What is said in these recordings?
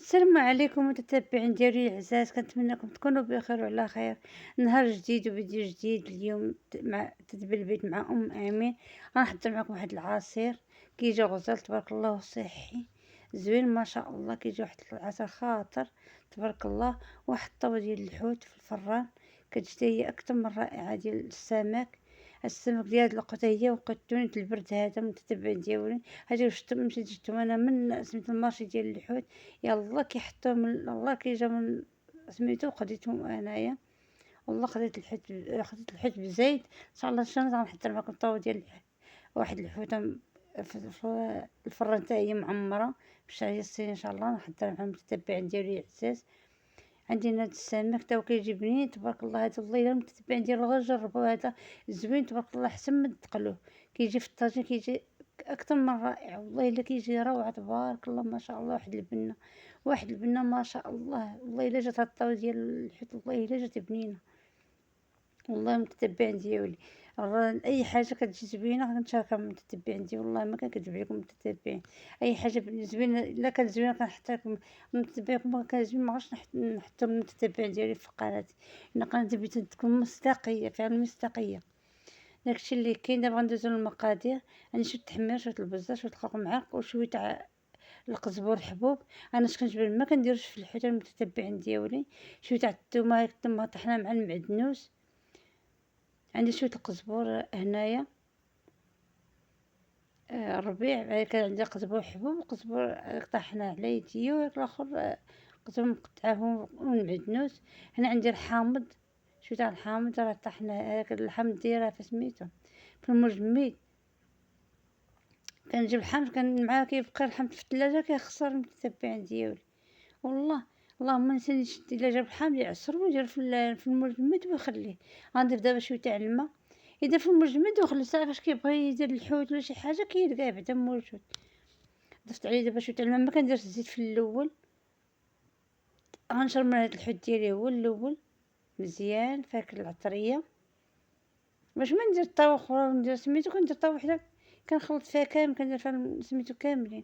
السلام عليكم متتبعين ديالي العزاز، كنتمنىكم تكونوا بخير وعلى خير. نهار جديد وفيديو جديد. اليوم مع تدبير البيت مع امين. غنحضر معكم واحد العصير كيجي غزال تبارك الله وصحي زوين ما شاء الله. كيجي واحد العصير خاطر تبارك الله. واحد الطاوة ديال الحوت في الفران كتجي هي اكثر من رائعه ديال السمك ديال هاد الوقت. هي وقيتوني البرد هذا متتبعين ديالي. هادي مشيت جبتهم انا من سميت المارشي ديال الحوت. يلا كيحطوه من الله كيجا من سميتو خديتهم انايا. والله خديت الحوت بزيت ان شاء الله. شنو غنحضر معكم الطاوة ديال واحد الحوته في الفران حتى هي معمره بالشعريه الصينيه ان شاء الله. نحضر مع المتتبعين ديالي عزاز. عندنا هاد السمك تا كيجي بنين تبارك الله. هذا والله الا المتتبعين ديالو غير جربوا هذا زوين تبارك الله احسن من التقلو. كيجي في الطاجين كيجي اكثر من رائع والله الا كيجي روعه تبارك الله ما شاء الله. واحد البنه ما شاء الله. والله الا جات هاد الطاوة ديال الحوت والله الا جات بنينه. والله متتبعين ديالي اي حاجه كتجي زوينه كنشاركها مع المتتبعين ديالي. والله ما كنكذب عليكم متتبعين. اي حاجه زوينه الا كانت زوينه كنحطها لكم. المتتبعين ما كان زوين ما عرفتش نحطهم المتتبعين ديالي في قناتي. ان قناتي بغيت تكون مصداقيه فعلا مصداقيه. داكشي اللي كاين. دابا غندوزو للمقادير. عندي شويه التحمير شويه البزار شويه الخرق معاق وشويه تاع القزبور الحبوب. انا اش كنجبر ما كنديروش في الحوت المتتبعين ديالي. شويه تاع الثومه طحنه مع المعدنوس. عندي شويه القزبور هنايا الربيع. بعد كان عندي قزبور حبوب وقزبور طحنا على يديا والاخر قزبور مقطعه والمعدنوس. هنا عندي الحامض شويه تاع الحامض راه طحنا هاك الحامض ديالها فسميتو في المجمد. كنجيب الحامض كان معاه كيبقى الحامض في الثلاجه كيخسر المتتبعين ديالي. والله اللهم نساني شد الا جاب الحامض يعصرو ويدير في المجمد ويخليه. غنضيف دابا شويه تاع الماء اذا في المجمد وخلي ساعه فاش كيبغي يدير الحوت ولا شي حاجه كيلقاه بعدا موجود. ضفت عليه دابا شويه تاع الماء ما كنديرش الزيت في الاول. غنشرب من هاد الحوت ديالي هو الاول مزيان فاك العطريه باش ما ندير طاوه اخرى وندير سميتو. كندير طاوه وحده كنخلط فيها كامل كندير فيها سميتو كاملين.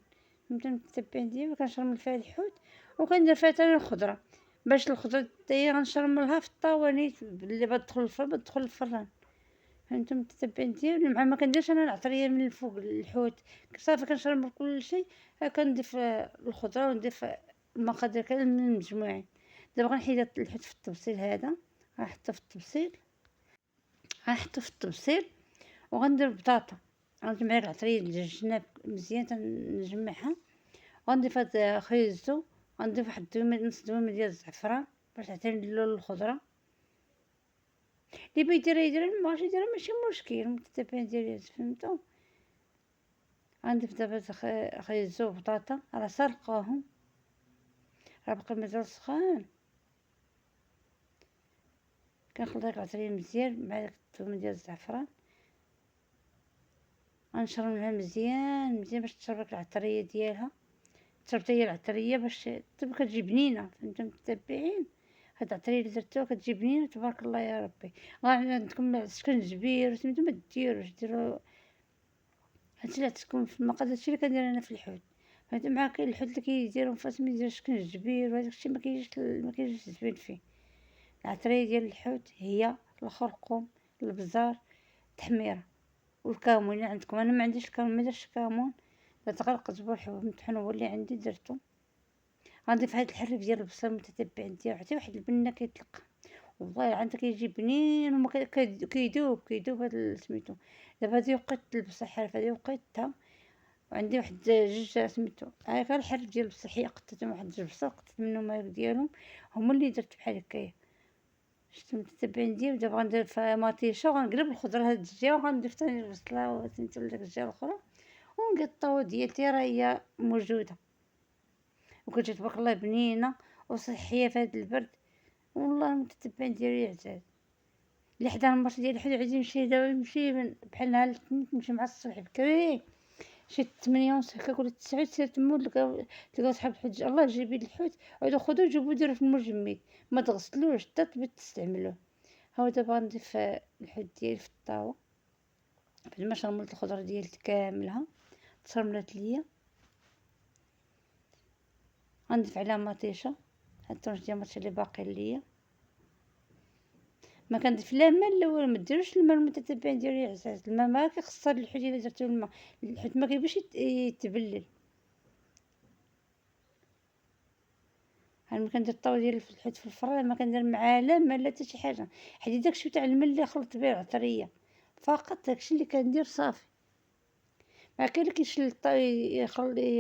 فهمتوا المتتبعين ديالي. كنشرمل فيها الحوت وكندير فيها تاني الخضره باش الخضره هي غنشرملها في الطاوه نيت اللي بدخل الفرن بدخل الفران. هانتوما متتبعين ديالي. مع ما كنديرش انا العطريه من الفوق الحوت صافي كنشرمل كل شيء. كنضيف الخضره ونضيف المقادير كامل من المجموعين. دابا غنحيد الحوت في الطبسيل هذا. غنحطو في الطبسيل وغندير بطاطا. غنجمع لك العطريه ديال الجناب مزيان تنجمعها. وغنضيف هاد خيزو. غنضيف واحد نص دويمه ديال الزعفران باش تعطيني اللون الخضره. اللي بغى يديرها يديرها اللي مبغاش يديرها ماشي مشكل. المتتبعين ديالي فهمتوا. غنضيف دابا خيزو وبطاطا راه سلقاهم راه باقي مازال سخان. كنخلط ديك العطريه مزيان مع داك الثومه ديال الزعفران. غنشرملها مزيان مزيان باش تشرب ديك العطريه ديالها. تشرب حتى هي العطريه باش تبقى كتجي بنينه. فهمتوا متتبعين. هاد العطريه اللي درتوها كتجي بنينه تبارك الله يا ربي. عندكم السكنجبير سميتو ما ديروش ديروا هادشي اللي عطيتكم في المقادير. هادشي اللي كندير انا في الحوت. فهمتوا مع كاين الحوت اللي كيديروا فاسمي يدير السكنجبير وهذاك الشيء ما كيجيش زوين فيه. العطريه ديال الحوت هي الخرقوم البزار التحميره والكمون اللي عندكم. انا ما عنديش الكمون ما درتش الكمون درت غير القزبر الحبوب مطحون هو اللي عندي درتو. غنضيف هاد الحريف ديال البصل المتتبع ديالو حتى واحد البنه كيطلق. والله عندك كيجي بنين وما كيدوب هاد سميتو. دابا هادي وقيت البصل حرف هادي وقيتها. وعندي واحد جوج سميتو هاكا الحرف ديال البصل حيا قطيتهم واحد جوج بصل قطيت منهم هاك ديالهم هما اللي درت بحال هكايا. شفتو متتبعين ديالي. دابا غندير فيها مطيشه وغنقلب الخضره هاد الجهه وغنضيف تاني البصله وسميتو لداك الجهه الاخرى. ونلقى الطاوه ديالتي راه هي موجوده وكتجي تبارك الله بنينه وصحيه في هذا البرد. والله متتبعين ديالي عزاز. اللي حدا المرشد ديال الحوت عايز يمشي دابا يمشي بحال نهار الاثنين تمشي مع الصبح بكري شي 8:30 هكاك ولا 9 تسير تما تلقاو صحاب الحوت الله جيبي الحوت عاودو خدوه جيبوه ديروه في المجمد ما تغسلوش حتى تبي تستعملوه. هاو دابا غنضيف الحوت ديالي في الطاوه بعد ما شرملت الخضره ديالتي كاملها تشرملات ليا. غنضيف عليها مطيشة، هاد الترش ديال المطيشة اللي باقي ليا، ما كنضيف لا ما لا والو، مديروش الماء المتتبع ديالو العزاز، الماء ما كيخسر الحوت الا درتو الماء، الحوت ما كيبغيش يتبلل. ملي كندير الطاوة ديال الحوت في الفران ما كندير معاه لا ما لا حتى شي حاجة، حيت داكشي تاع الماء اللي خلطت به العطرية فقط، داكشي اللي كندير صافي. ما كاين اللي كيشل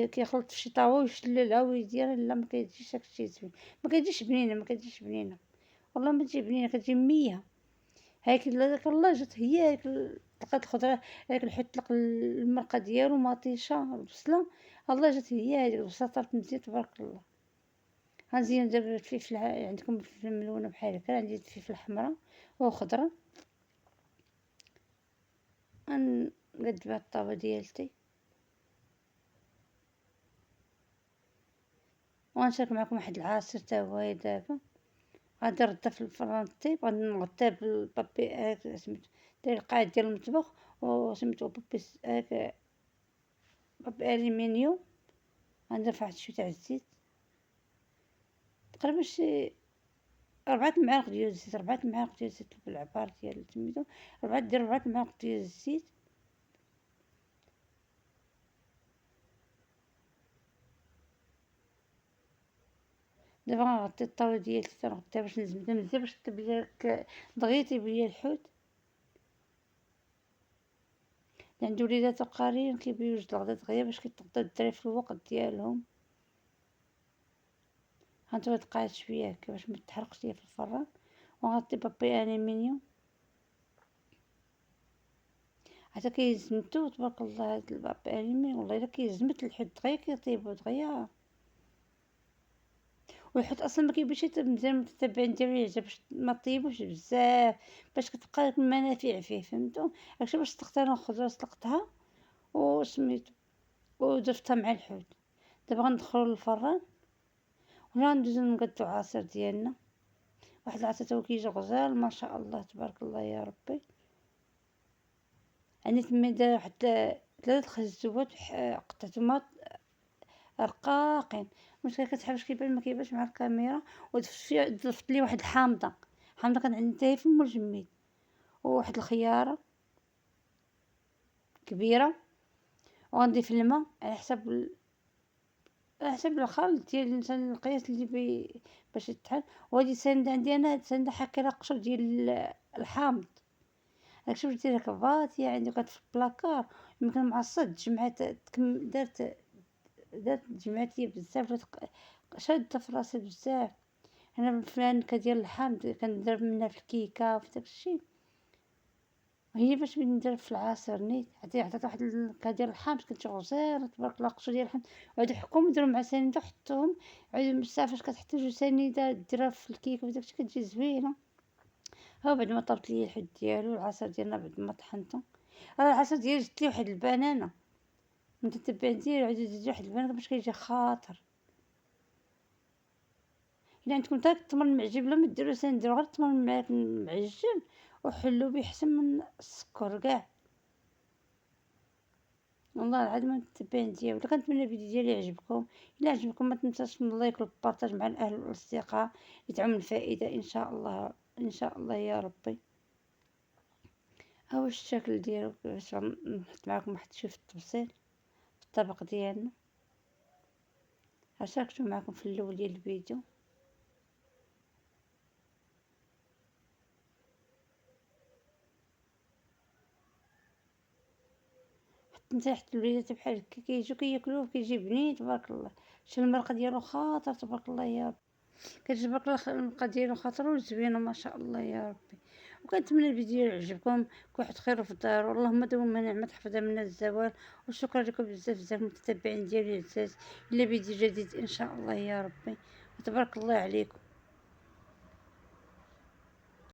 كيخلط في شي طاوة ويشللها ويديرها، لا ما كيجيش داكشي زوين، ما كتجيش بنينة، ما كتجيش بنينة، والله ما تجي بنينة، كتجي مية. هاك داك الله جات هي هاك طلقات الخضرة، هاك الحوت طلق المرقة ديالو مطيشة البصلة، الله جات هي هاديك البصلة طابت مزيان تبارك الله. غنزيد ندير الفلفل، عندكم الفلفل الملونة بحال هكا، عندي الفلفل الحمرا وخضرة، غنقد بها الطاوة ديالتي، وغنشارك معكم واحد العصير تا هو دابا، غادي نردها في الفران طيب، غادي نغطيها بالبابي سميتو داير القاعد ديال المطبخ وسميتو بابي هاك بابي الومنيوم، غندير فيها واحد شوية تاع الزيت، تقريبا شي 4 معالق ديال الزيت، 4 معالق ديال الزيت بالعبار ديال سميتو، دير 4 معالق ديال الزيت. دابا غنغطي الطاوة ديالتي، تنغطيها باش نجبدها مزيان باش تبدا دغيا تيبان ليا الحوت، اللي عندو وليدات وقارين كيبغيو يوجد الغدا دغيا باش كيتغداو الدراري في الوقت ديالهم. غنتوما تقعد شوية هكا باش متحرقش ليا في الفران، وغنغطي بابي الومنيوم حتى كيزمتو تبارك الله. هاد البابي الومنيوم والله الا كيزمت الحوت دغيا كيطيبو دغيا، والحوت اصلا ما كيبغيش مزيان متتبعين ديالو يعجب باش ما طيبوش بزاف باش كتبقى المنافع فيه، فهمتوا؟ هادشي باش سلقت انا الخضره، سلقتها وسميتو ودرتها مع الحوت. دابا غندخلو للفران ولا ندوزو نقادو عصير ديالنا، واحد العصير هو كيجي غزال ما شاء الله تبارك الله يا ربي. عندي تما داير واحد 3 خزوات قطعتهم رقاقين، المشكل كتحل باش كيبان ما كيبانش مع الكاميرا، ضفت ليه واحد الحامضه، كانت عندي حتى هي في المجمد، وواحد الخياره كبيره، وغنضيف الماء على حسب الخلط ديال الانسان، القياس اللي باش يتحل. وهادي ساندة عندي انا، ساندة حاكه قشر ديال الحامض، داكشي باش دير هكا فاطيه عندي كانت في البلاكار، يمكن معصد جمعت درت جمعت ليا بزاف، شادة في راسي بزاف. انا الفلانكه ديال الحامض كندير منها في الكيكه وفي داكشي، هي باش ندير في العصير نيت عطات واحد الكا ديال الحامض كتجي غزاله تبارك الله، قشور ديال الحامض وعاد حكم ديرهم مع سنيده حطوهم، عاد بزاف فاش كتحطي 2 سنيده ديرها في الكيكه وداكشي كتجي زوينه. ها بعد ما طابت ليا الحوت ديالو، العصير ديالنا بعد ما طحنته، العصير ديالي جبت ليه واحد البنانه متتبع ديالو، عاد زيد واحد البنانه باش كيجي خاطر. الا عندكم تا التمر المعجب لا ما ديروش، نديرو غير التمر المعجن وحلو به احسن من السكر كاع، والله العظيم متتبعين ديالو. كنتمنى الفيديو ديالي يعجبكم، الا عجبكم ما تنساش من اللايك والبارطاج مع الاهل والاصدقاء لتعم الفائده ان شاء الله، ان شاء الله يا ربي. ها هو الشكل ديالو، باش نحط معكم واحد شويه في التفصيل في الطبق ديالنا، شاركته معكم في الاول ديال الفيديو. حتى حتى الوليدات بحال هكا كيجيو كياكلوه كيجي بنين تبارك الله، شوف المرقه ديالو خاطر تبارك الله يا ربي، كتجي تبارك الله المرقه ديالو خاطر وزوينه ما شاء الله يا ربي. وكنتمنى الفيديو يعجبكم، كل واحد خير في الدار، اللهم دوما نعمه تحفظها من الزوال. وشكرا لكم بزاف بزاف متتبعين ديالي العزاز، الى فيديو جديد ان شاء الله يا ربي، وتبارك الله عليكم.